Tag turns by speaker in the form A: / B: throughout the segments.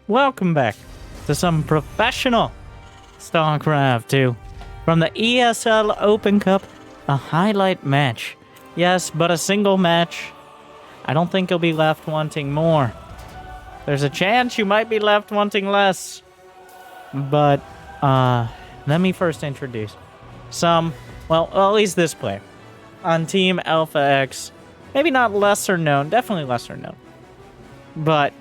A: welcome back to some professional StarCraft 2 from the ESL Open Cup, a highlight match. Yes, but a single match. I don't think you'll be left wanting more. There's a chance you might be left wanting less. But, let me first introduce some, well, at least this player on Team Alpha X. Maybe not lesser known, definitely lesser known, but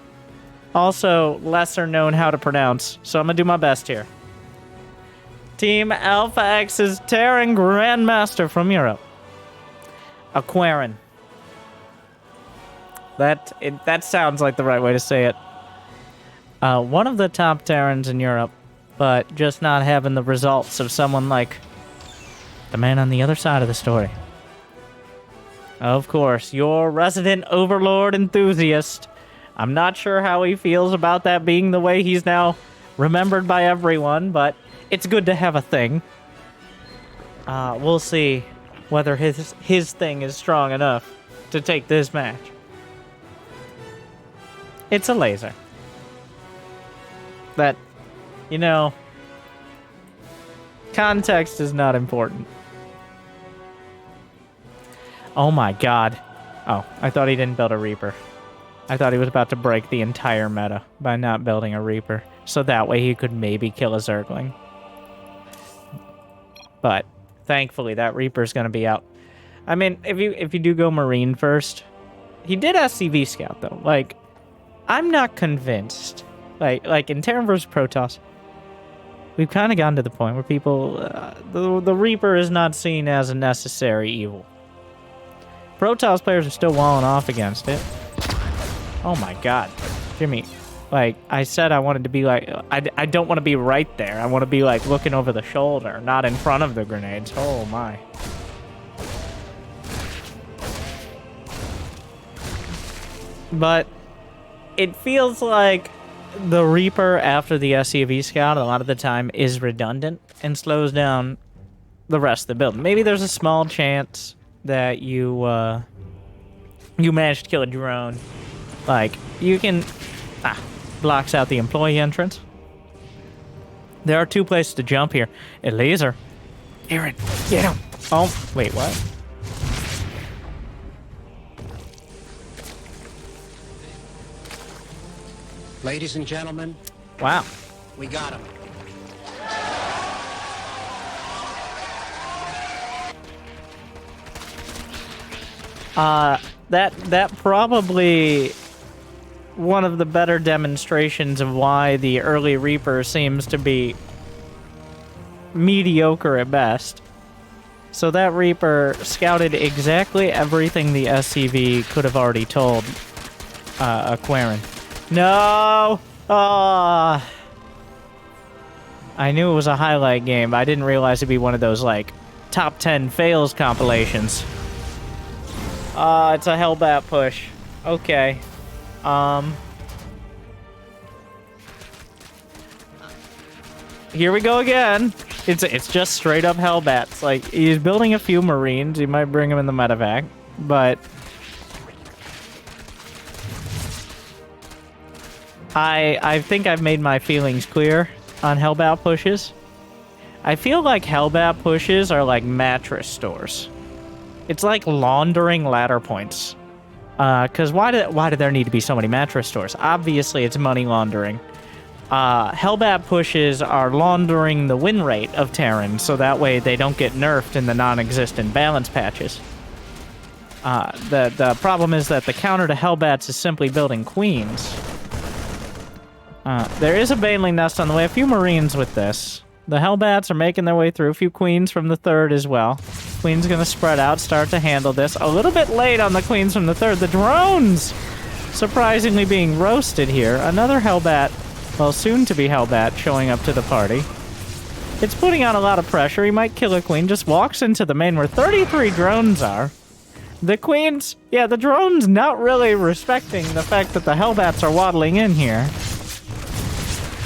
A: also lesser known how to pronounce, so I'm gonna do my best here. Team Alpha X's Terran Grandmaster from Europe, Aqueron. That sounds like the right way to say it. One of the top Terrans in Europe, but just not having the results of someone like the man on the other side of the story. Of course, your resident overlord enthusiast. I'm not sure how he feels about that being the way he's now remembered by everyone, but it's good to have a thing. We'll see whether his thing is strong enough to take this match. It's Elazer. That, you know, context is not important. Oh my god. Oh, I thought he didn't build a Reaper. I thought he was about to break the entire meta by not building a Reaper. So that way he could maybe kill a Zergling. But thankfully that Reaper's gonna be out. I mean, if you do go Marine first, he did SCV Scout though. Like, I'm not convinced. Like in Terran vs. Protoss, we've kind of gotten to the point where people, the Reaper is not seen as a necessary evil. Protoss players are still walling off against it. Oh my god. Jimmy, like, I said I wanted to be like, I don't want to be right there. I want to be like looking over the shoulder, not in front of the grenades. Oh my. But it feels like the Reaper after the SCV Scout a lot of the time is redundant and slows down the rest of the build. Maybe there's a small chance that you manage to kill a drone. Like, you can... blocks out the employee entrance. There are two places to jump here. Elazer. Aaron, get him! Oh, wait, what?
B: Ladies and gentlemen.
A: Wow.
B: We got him.
A: That probably one of the better demonstrations of why the early Reaper seems to be mediocre at best. So that Reaper scouted exactly everything the SCV could have already told Aqueron. No! I knew it was a highlight game, but I didn't realize it'd be one of those, like, top 10 fails compilations. It's a Hellbat push. Okay. Here we go again. It's just straight up Hellbats. Like, he's building a few Marines. He might bring them in the medevac, but I think I've made my feelings clear on Hellbat pushes. I feel like Hellbat pushes are like mattress stores. It's like laundering ladder points. Because why do there need to be so many mattress stores? Obviously, it's money laundering. Hellbat pushes are laundering the win rate of Terran, so that way they don't get nerfed in the non-existent balance patches. The problem is that the counter to Hellbats is simply building queens. There is a Baneling nest on the way. A few Marines with this. The Hellbats are making their way through. A few Queens from the 3rd as well. Queen's gonna spread out, start to handle this. A little bit late on the Queens from the 3rd. The drones surprisingly being roasted here. Another Hellbat, well, soon to be Hellbat, showing up to the party. It's putting on a lot of pressure. He might kill a Queen. Just walks into the main where 33 drones are. The Queens, yeah, the drones not really respecting the fact that the Hellbats are waddling in here.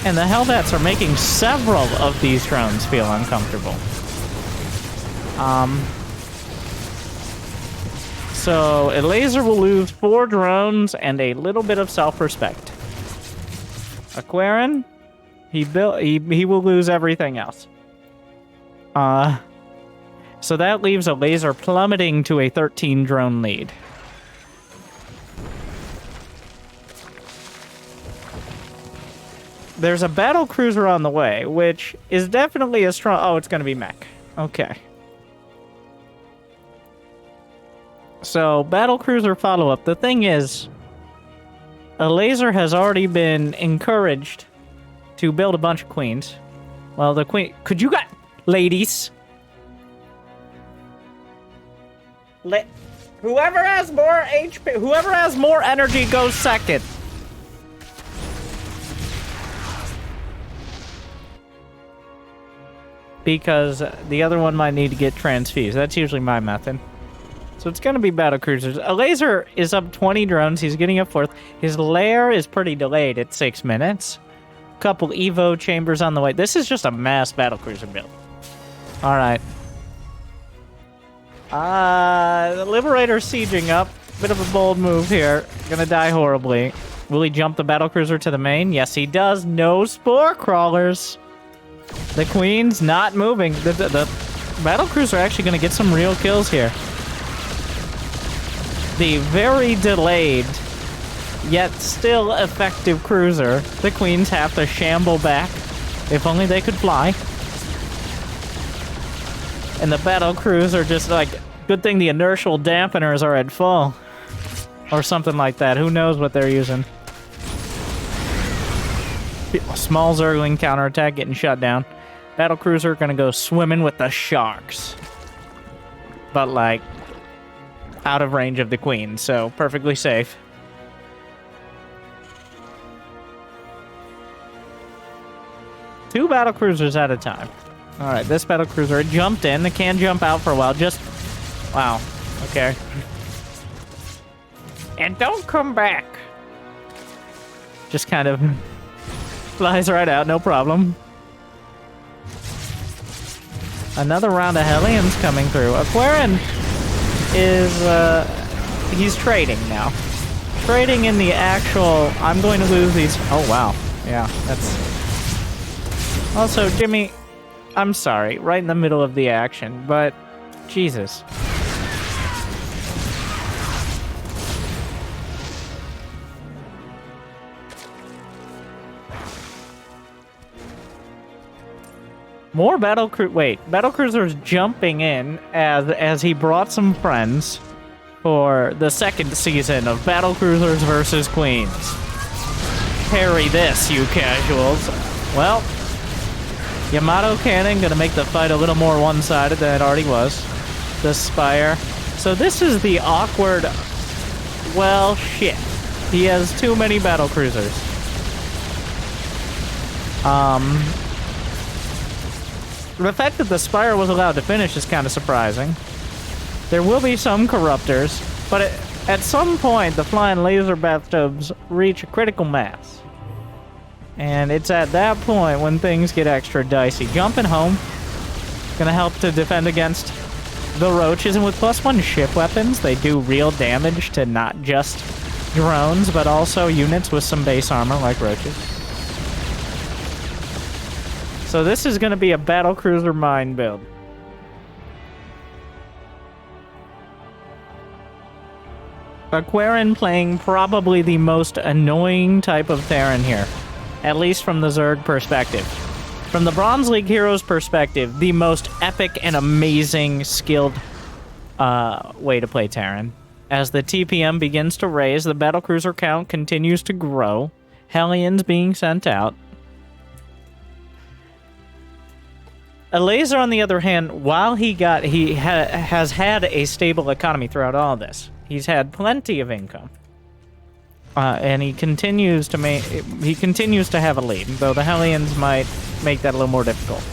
A: And the Hellbats are making several of these drones feel uncomfortable. So Elazer will lose 4 drones and a little bit of self-respect. Aqueron, he will lose everything else. So that leaves Elazer plummeting to a 13 drone lead. There's a battle cruiser on the way, which is definitely a strong... Oh, it's going to be Mech. Okay. So, battle cruiser follow-up. The thing is, Elazer has already been encouraged to build a bunch of queens. Well, the queen... Could you guys... Ladies... Whoever has more HP... Whoever has more energy goes second. Because the other one might need to get transfused. That's usually my method. So it's going to be battle cruisers. Elazer is up 20 drones. He's getting up fourth. His lair is pretty delayed at 6 minutes. Couple Evo chambers on the way. This is just a mass battle cruiser build. All right. The Liberator sieging up. Bit of a bold move here. Gonna die horribly. Will he jump the battle cruiser to the main? Yes, he does. No spore crawlers. The queen's not moving. The battle cruiser actually gonna get some real kills here. The very delayed, yet still effective cruiser. The queens have to shamble back. If only they could fly. And the battle cruiser just like, good thing the inertial dampeners are at full. Or something like that. Who knows what they're using. A small Zergling counterattack getting shut down. Battle cruiser gonna go swimming with the sharks. But like, out of range of the queen, so perfectly safe. Two battle cruisers at a time. Alright, this battle cruiser jumped in. It can jump out for a while. Just... Wow. Okay. And don't come back. Just kind of flies right out, no problem. Another round of Hellions coming through. Aqueron is, he's trading now. Trading in the actual, I'm going to lose these. Oh, wow. Yeah, that's... Also, Jimmy, I'm sorry, right in the middle of the action, but Jesus. More battle cruisers jumping in as he brought some friends for the second season of Battle Cruisers versus Queens. Parry this, you casuals. Well, Yamato Cannon gonna make the fight a little more one-sided than it already was. The Spire. So this is the awkward... Well, shit. He has too many battle cruisers. The fact that the Spire was allowed to finish is kind of surprising. There will be some corruptors, but at some point, the flying laser bathtubs reach a critical mass. And it's at that point when things get extra dicey. Jumping home, gonna help to defend against the roaches, and with +1 ship weapons, they do real damage to not just drones, but also units with some base armor like roaches. So this is going to be a battle cruiser mine build. Aqueron playing probably the most annoying type of Terran here, at least from the Zerg perspective. From the Bronze League heroes perspective, the most epic and amazing skilled way to play Terran. As the TPM begins to raise, the battle cruiser count continues to grow. Hellions being sent out. Elazer, on the other hand, while he has had a stable economy throughout all this, he's had plenty of income, and he continues to have a lead, though the Hellions might make that a little more difficult.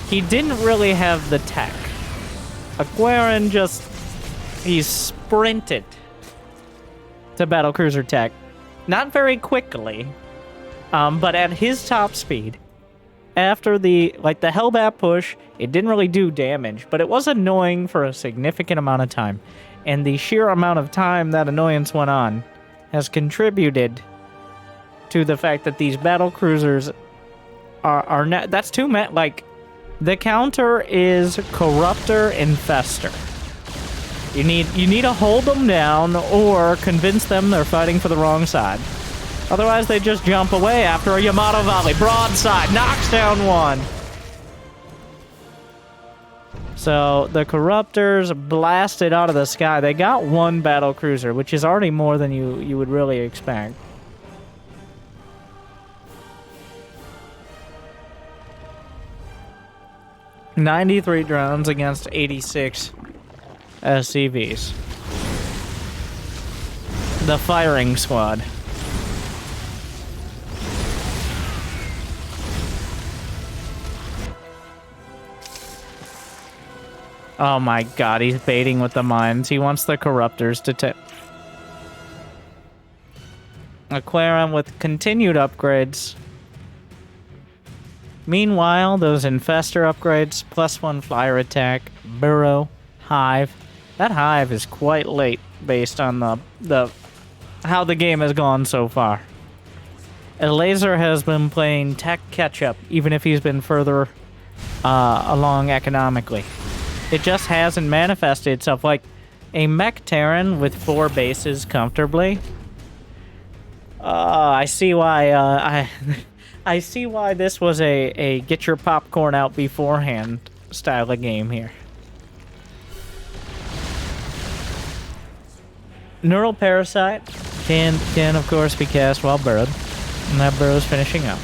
A: He didn't really have the tech. Aqueron he sprinted to battlecruiser tech, not very quickly, but at his top speed. After the Hellbat push, it didn't really do damage, but it was annoying for a significant amount of time. And the sheer amount of time that annoyance went on has contributed to the fact that these battle cruisers are not. That's too many. Like, the counter is Corruptor Infestor. You need to hold them down or convince them they're fighting for the wrong side. Otherwise, they just jump away after a Yamato volley. Broadside knocks down one. So the Corruptors blasted out of the sky. They got one battle cruiser, which is already more than you would really expect. $93 drones against 86 SCVs. The firing squad. Oh my god, he's baiting with the mines. He wants the Corruptors to tip. Aqueron with continued upgrades. Meanwhile, those Infestor upgrades, +1 flyer attack, Burrow, Hive. That Hive is quite late based on the how the game has gone so far. Elazer has been playing tech catch-up, even if he's been further along economically. It just hasn't manifested itself. Like, a Mech Terran with 4 bases comfortably. I see why, I see why this was a get your popcorn out beforehand style of game here. Neural Parasite can of course be cast while burrowed, and that burrow's finishing up.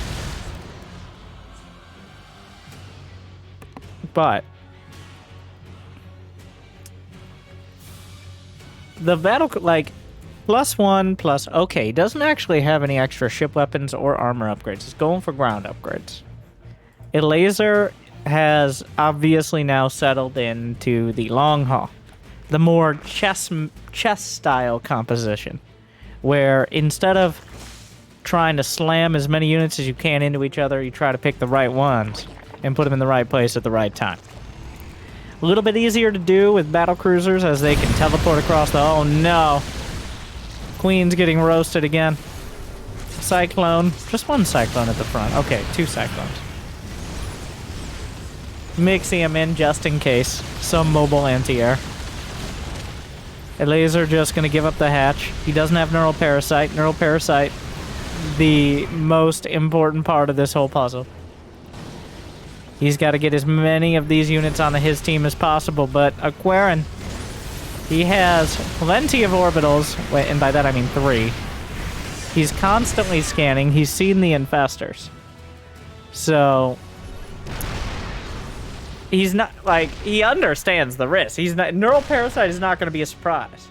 A: But the battle, like, +1 plus, okay, doesn't actually have any extra ship weapons or armor upgrades. It's going for ground upgrades. Elazer has obviously now settled into the long haul, the more chess style composition, where instead of trying to slam as many units as you can into each other, you try to pick the right ones and put them in the right place at the right time. A little bit easier to do with battle cruisers as they can teleport across the... Oh no! Queen's getting roasted again. Cyclone. Just one Cyclone at the front. Okay, 2 Cyclones. Mixing them in just in case. Some mobile anti-air. Elazer just going to give up the hatch. He doesn't have Neural Parasite. Neural Parasite, the most important part of this whole puzzle. He's got to get as many of these units on his team as possible, but Aqueron, he has plenty of orbitals, and by that I mean 3. He's constantly scanning. He's seen the Infestors. So he's not, like, he understands the risk. He's not, Neural Parasite is not going to be a surprise.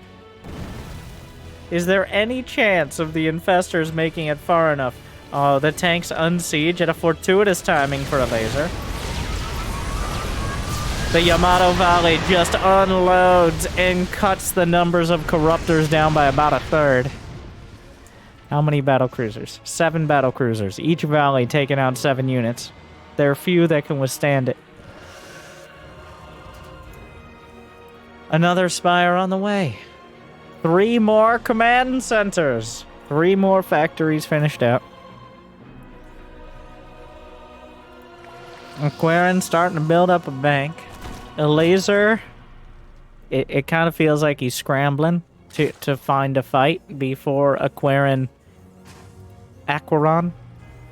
A: Is there any chance of the Infestors making it far enough? Oh, the tanks unsiege at a fortuitous timing for Elazer. The Yamato Valley just unloads and cuts the numbers of Corruptors down by about 1/3. How many battle cruisers? 7 battle cruisers. Each valley taking out 7 units. There are few that can withstand it. Another Spire on the way. 3 more command centers. 3 more factories finished out. Aqueron starting to build up a bank. Elazer, it kind of feels like he's scrambling to find a fight before Aqueron.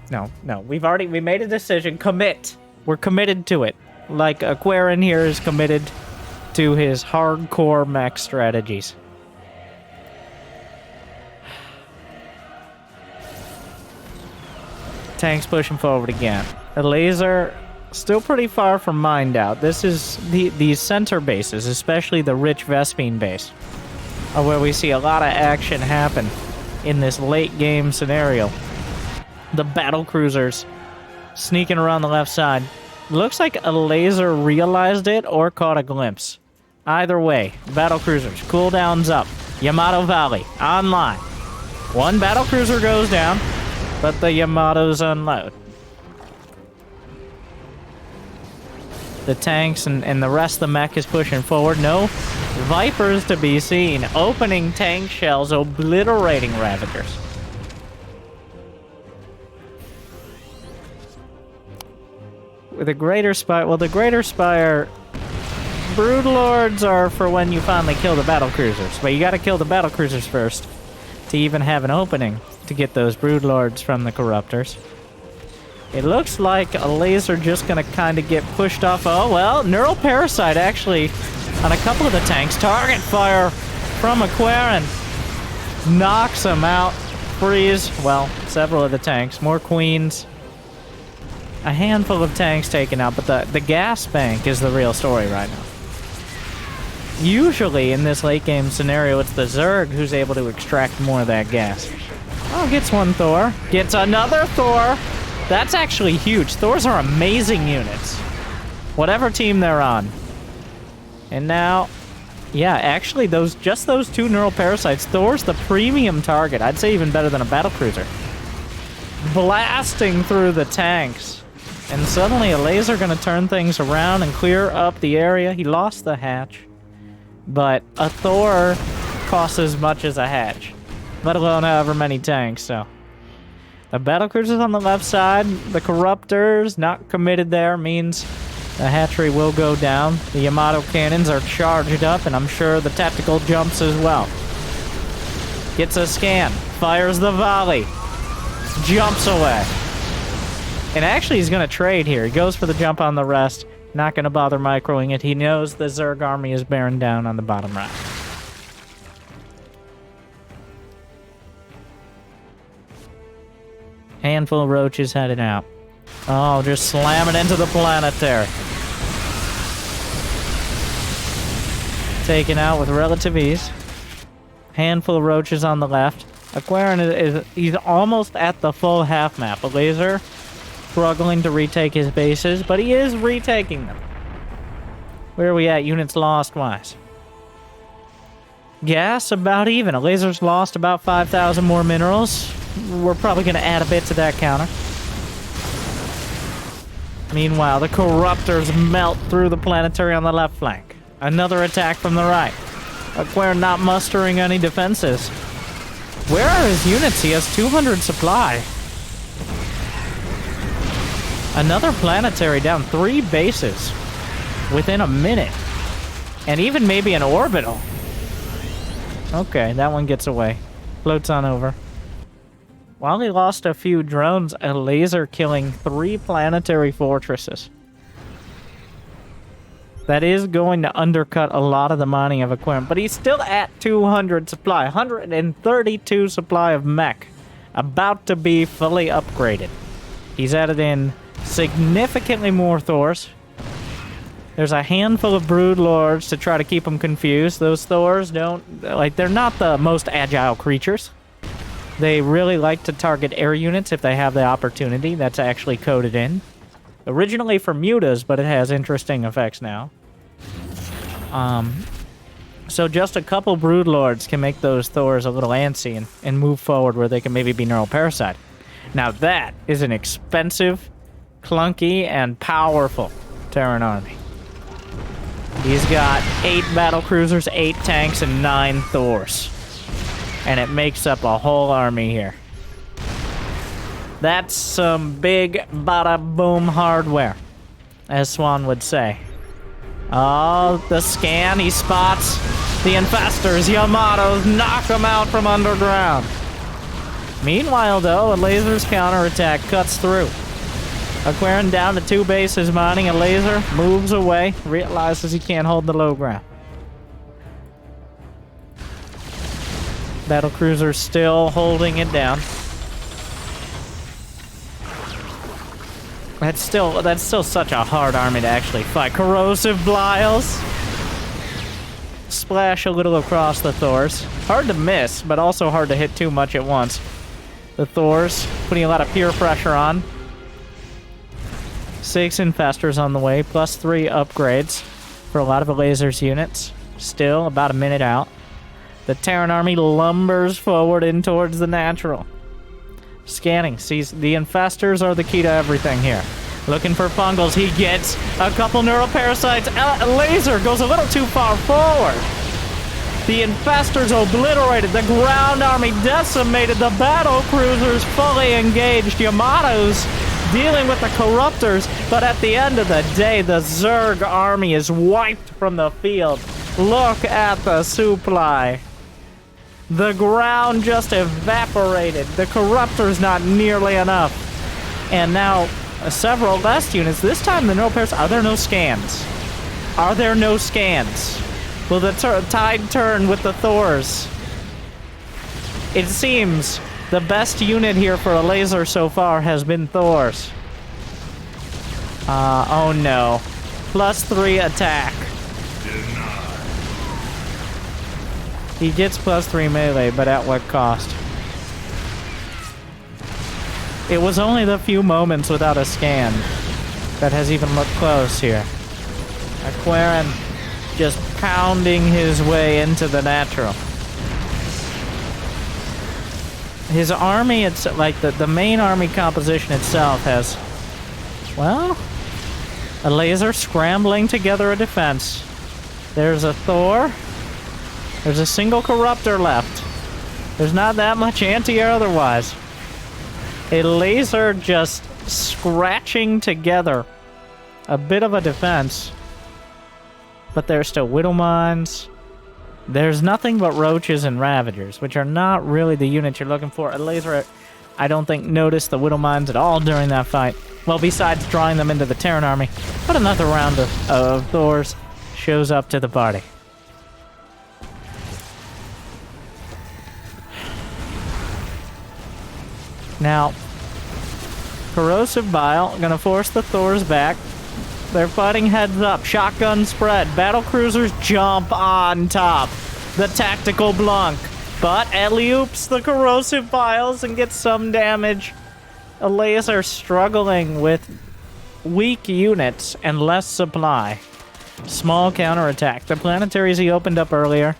A: No, we made a decision. Commit. We're committed to it. Like Aqueron here is committed to his hardcore mech strategies. Tanks pushing forward again. Elazer still pretty far from mined out. This is these center bases, especially the rich Vespine base, are where we see a lot of action happen in this late game scenario. The battle cruisers sneaking around the left side. Looks like Elazer realized it or caught a glimpse. Either way, battle cruisers, cooldowns up. Yamato Valley online. 1 battle cruiser goes down, but the Yamatos unload. The tanks and the rest of the mech is pushing forward. No Vipers to be seen. Opening tank shells, obliterating Ravagers. With a Greater Spire... Well, the Greater Spire... Broodlords are for when you finally kill the battlecruisers. But you gotta kill the battlecruisers first to even have an opening to get those Broodlords from the Corruptors. It looks like Elazer just gonna kind of get pushed off. Oh, well, Neural Parasite actually on a couple of the tanks. Target fire from Aqueron knocks them out. Freeze, well, several of the tanks. More queens. A handful of tanks taken out, but the gas bank is the real story right now. Usually in this late game scenario, it's the Zerg who's able to extract more of that gas. Oh, gets one Thor. Gets another Thor. That's actually huge. Thors are amazing units. Whatever team they're on. And now, yeah, actually, just those two Neural Parasites. Thor's the premium target. I'd say even better than a battlecruiser. Blasting through the tanks. And suddenly Elazer gonna turn things around and clear up the area. He lost the hatch. But a Thor costs as much as a hatch. Let alone however many tanks, so. The battlecruisers on the left side, the Corruptors not committed there means the hatchery will go down. The Yamato cannons are charged up, and I'm sure the tactical jumps as well. Gets a scan, fires the volley, jumps away. And actually he's gonna trade here. He goes for the jump on the rest, not gonna bother microing it. He knows the Zerg army is bearing down on the bottom right. Handful of roaches headed out. Oh, just slamming into the planetary. Taken out with relative ease. Handful of roaches on the left. Aqueron he's almost at the full half map. Elazer struggling to retake his bases, but he is retaking them. Where are we at units lost wise? Gas about even. Elazer's lost about 5,000 more minerals. We're probably going to add a bit to that counter. Meanwhile, the Corruptors melt through the planetary on the left flank. Another attack from the right. Aqueron not mustering any defenses. Where are his units? He has 200 supply. Another planetary down 3 bases within a minute. And even maybe an orbital. Okay, that one gets away. Floats on over. While he lost a few drones, Elazer killing 3 planetary fortresses. That is going to undercut a lot of the mining of Aqueron, but he's still at 200 supply. 132 supply of Mech. About to be fully upgraded. He's added in significantly more Thors. There's a handful of Broodlords to try to keep them confused. Those Thors they're not the most agile creatures. They really like to target air units if they have the opportunity. That's actually coded in. Originally for mutas, but it has interesting effects now. So just a couple Broodlords can make those Thors a little antsy and move forward where they can maybe be Neural Parasite. Now that is an expensive, clunky, and powerful Terran army. He's got 8 battlecruisers, 8 tanks, and 9 Thors. And it makes up a whole army here. That's some big bada-boom hardware, as Swan would say. Oh, the scan, he spots the infestors, Yamatos, knock them out from underground. Meanwhile, though, Elazer's counterattack cuts through. Aqueron down to 2 bases mining. Elazer moves away, realizes he can't hold the low ground. Battlecruiser still holding it down. That's still such a hard army to actually fight. Corrosive Bliles. Splash a little across the Thors. Hard to miss, but also hard to hit too much at once. The Thors putting a lot of peer pressure on. 6 infestors on the way, plus 3 upgrades for a lot of Elazer's units. Still about a minute out. The Terran army lumbers forward in towards the natural. Scanning, sees the infestors are the key to everything here. Looking for fungals, he gets a couple neural parasites. Elazer goes a little too far forward. The infestors obliterated, the ground army decimated, the battle cruisers fully engaged. Yamatos dealing with the Corruptors, but at the end of the day, the Zerg army is wiped from the field. Look at the supply. The ground just evaporated. The Corruptor's not nearly enough. And now, several less units. This time, the no pairs. Are there no scans? Are there no scans? Will the tide turn with the Thors? It seems the best unit here for Elazer so far has been Thors. Oh no. +3 attack. He gets +3 melee, but at what cost? It was only the few moments without a scan that has even looked close here. Aqueron just pounding his way into the natural. His army, it's like the main army composition itself has, well, Elazer scrambling together a defense. There's a Thor. There's a single Corruptor left. There's not that much anti-air otherwise. Elazer just scratching together a bit of a defense. But there's still Widow Mines. There's nothing but Roaches and Ravagers, which are not really the units you're looking for. Elazer, I don't think, noticed the Widow Mines at all during that fight. Well, besides drawing them into the Terran army. But another round of Thors shows up to the party. Now, Corrosive Bile gonna force the Thors back. They're fighting heads up. Shotgun spread. Battle cruisers jump on top. The tactical Blanc. But alley-oops the corrosive piles and gets some damage. Elazer struggling with weak units and less supply. Small counterattack. The planetaries he opened up earlier,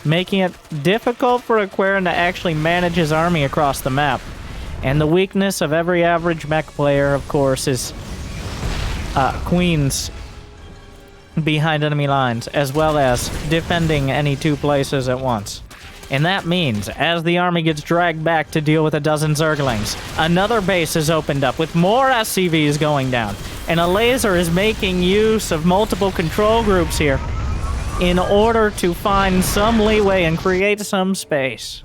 A: making it difficult for Aqueron to actually manage his army across the map. And the weakness of every average mech player, of course, is queens behind enemy lines, as well as defending any two places at once. And that means, as the army gets dragged back to deal with a dozen Zerglings, another base is opened up with more SCVs going down. And Elazer is making use of multiple control groups here in order to find some leeway and create some space.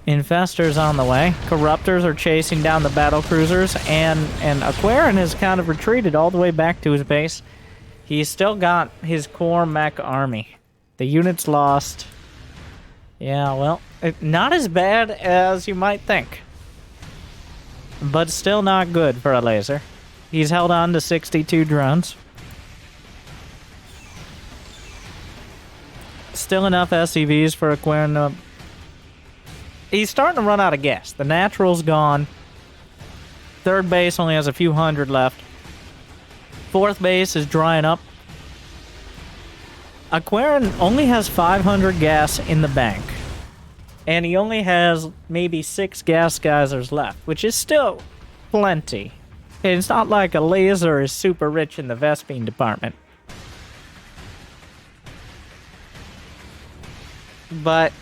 A: Infestors on the way. Corruptors are chasing down the battle cruisers, and Aqueron has kind of retreated all the way back to his base. He's still got his core mech army. The unit's lost. Yeah, well, not as bad as you might think. But still not good for Elazer. He's held on to 62 drones. Still enough SCVs for Aqueron to... He's starting to run out of gas. The natural's gone. Third base only has a few hundred left. Fourth base is drying up. Aqueron only has 500 gas in the bank. And he only has maybe 6 gas geysers left, which is still plenty. It's not like Elazer is super rich in the Vespene department. But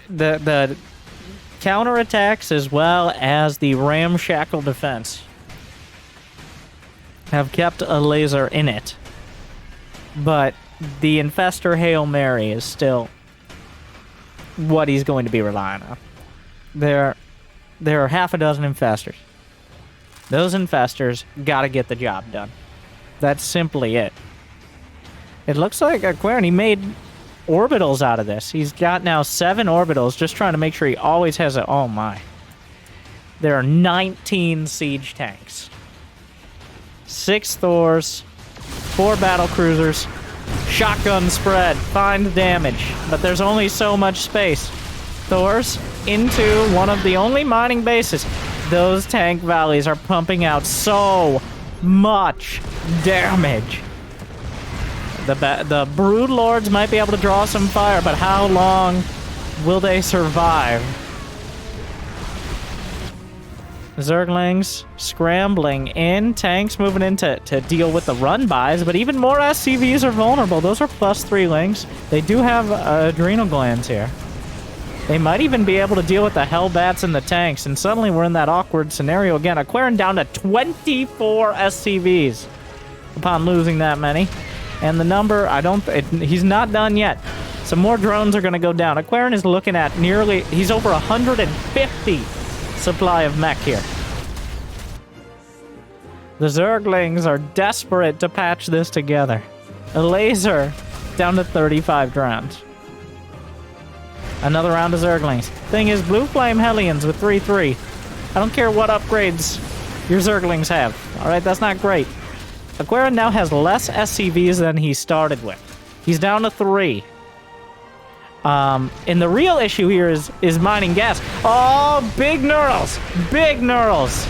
A: the counterattacks as well as the ramshackle defense have kept Elazer in it. But the Infestor Hail Mary is still what he's going to be relying on. There are half a dozen Infestors. Those Infestors gotta get the job done. That's simply it. It looks like Aqueron, he made orbitals out of this. He's got now 7 orbitals, just trying to make sure he always has it. Oh my. There are 19 siege tanks. 6 Thors, 4 battle cruisers, shotgun spread, find damage, but there's only so much space. Thors into one of the only mining bases. Those tank valleys are pumping out so much damage. The Brood Lords might be able to draw some fire, but how long will they survive? Zerglings scrambling in, tanks moving in to deal with the run-bys, but even more SCVs are vulnerable. Those are +3 lings. They do have adrenal glands here. They might even be able to deal with the Hellbats and the tanks, and suddenly we're in that awkward scenario again. Aqueron down to 24 SCVs upon losing that many. And the number, he's not done yet. Some more drones are going to go down. Aqueron is looking at he's over 150 supply of mech here. The Zerglings are desperate to patch this together. Elazer down to 35 drones. Another round of Zerglings. Thing is, Blue Flame Hellions with 3-3. I don't care what upgrades your Zerglings have. Alright, that's not great. Aqueron now has less SCVs than he started with. He's down to 3. And the real issue here is mining gas. Oh, big Neurals! Big Neurals!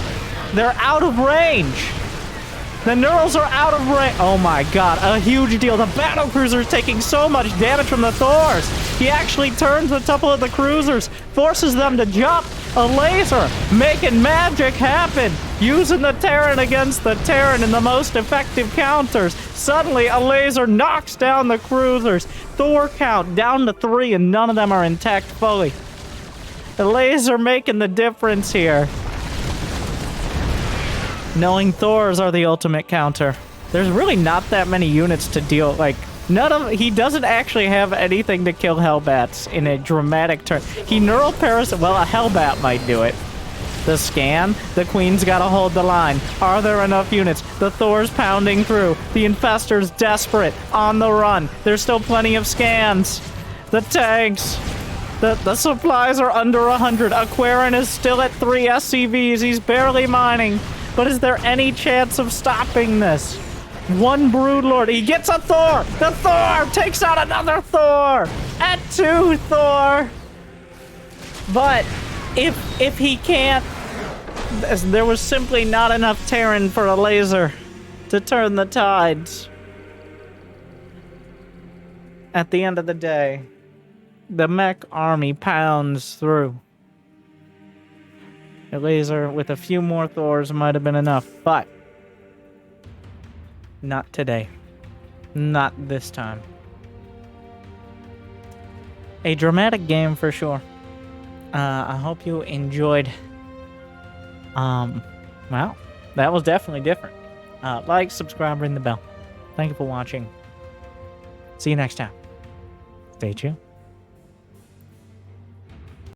A: They're out of range! The Neurals are out of range! Oh my god, a huge deal. The battlecruiser is taking so much damage from the Thors. He actually turns a couple of the cruisers, forces them to jump. Elazer making magic happen, using the Terran against the Terran in the most effective counters. Suddenly, Elazer knocks down the cruisers. Thor count down to 3, and none of them are intact fully. Elazer making the difference here. Knowing Thors are the ultimate counter. There's really not that many units to deal, he doesn't actually have anything to kill Hellbats in a dramatic turn. He neural parasite, well, a Hellbat might do it. The scan, the Queen's gotta hold the line. Are there enough units? The Thor's pounding through. The Infestor's desperate, on the run. There's still plenty of scans. The tanks. The supplies are under 100. Aqueron is still at 3 SCVs. He's barely mining. But is there any chance of stopping this? One Broodlord. He gets a Thor! The Thor takes out another Thor! At 2 Thor! But if he can't... There was simply not enough Terran for Elazer to turn the tides. At the end of the day, the mech army pounds through. Elazer with a few more Thors might have been enough, but not today. Not this time. A dramatic game for sure. I hope you enjoyed. Well, that was definitely different. Like, subscribe, ring the bell. Thank you for watching. See you next time. Stay tuned.